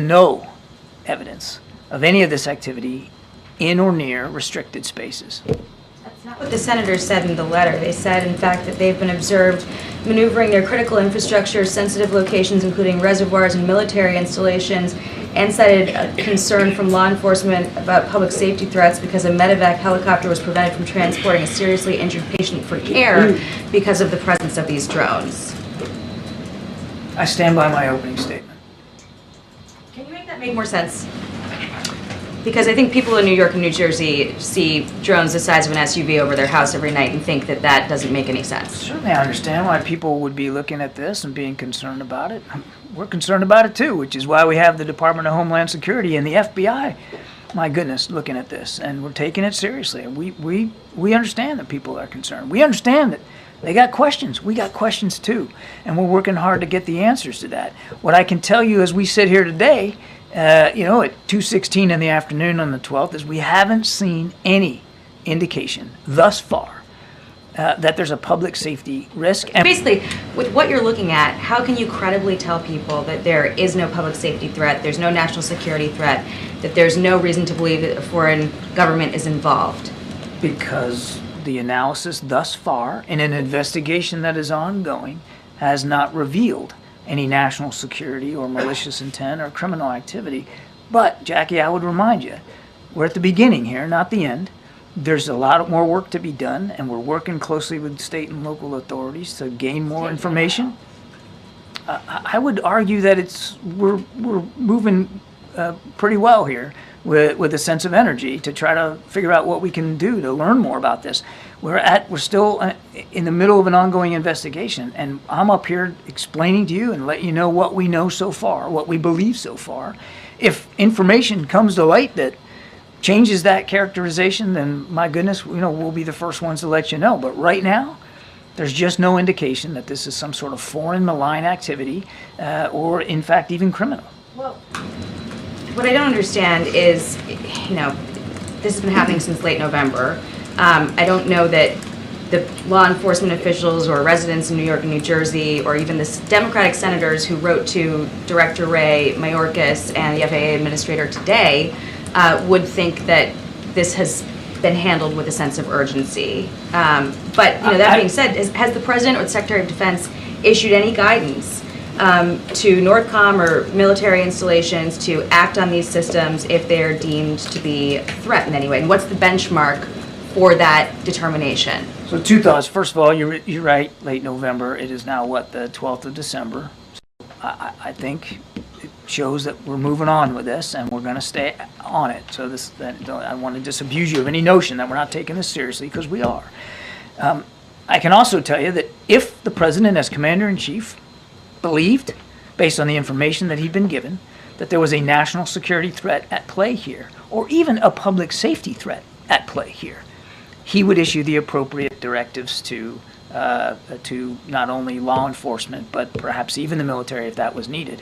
no evidence of any of this activity in or near restricted spaces. That's not what the senators said in the letter. They said, in fact, that they've been observed maneuvering their critical infrastructure, sensitive locations, including reservoirs and military installations, and cited a concern from law enforcement about public safety threats because a medevac helicopter was prevented from transporting a seriously injured patient for care because of the presence of these drones. I stand by my opening statement. Can you make that make more sense? Because I think people in New York and New Jersey see drones the size of an SUV over their house every night and think that that doesn't make any sense. Certainly I understand why people would be looking at this and being concerned about it. We're concerned about it too, which is why we have the Department of Homeland Security and the FBI, my goodness, looking at this. And we're taking it seriously. And we understand that people are concerned. We understand that they got questions. We got questions too. And we're working hard to get the answers to that. What I can tell you as we sit here today, at 2:16 in the afternoon on the 12th, is we haven't seen any indication thus far that there's a public safety risk. And basically, with what you're looking at, how can you credibly tell people that there is no public safety threat, there's no national security threat, that there's no reason to believe that a foreign government is involved? Because the analysis thus far, in an investigation that is ongoing, has not revealed any national security or malicious intent or criminal activity. But, Jacqui, I would remind you, we're at the beginning here, not the end. There's a lot more work to be done, and we're working closely with state and local authorities to gain more information. I would argue that we're moving pretty well here with a sense of energy to try to figure out what we can do to learn more about this. We're still in the middle of an ongoing investigation, and I'm up here explaining to you and let you know what we know so far, what we believe so far. If information comes to light that changes that characterization, then my goodness, we'll be the first ones to let you know. But right now, there's just no indication that this is some sort of foreign malign activity or, in fact, even criminal. Well, what I don't understand is, this has been happening since late November. I don't know that the law enforcement officials or residents in New York and New Jersey, or even the Democratic senators who wrote to Director Ray Mayorkas and the FAA administrator today would think that this has been handled with a sense of urgency. But that being said, has the President or the Secretary of Defense issued any guidance to NORTHCOM or military installations to act on these systems if they're deemed to be a threat in any way? And what's the benchmark for that determination? So two thoughts. First of all, you're right, late November. It is now, the 12th of December. So I think it shows that we're moving on with this, and we're going to stay on it. So I don't want to disabuse you of any notion that we're not taking this seriously, because we are. I can also tell you that if the President, as Commander-in-Chief, believed, based on the information that he'd been given, that there was a national security threat at play here, or even a public safety threat at play here, he would issue the appropriate directives to not only law enforcement, but perhaps even the military if that was needed.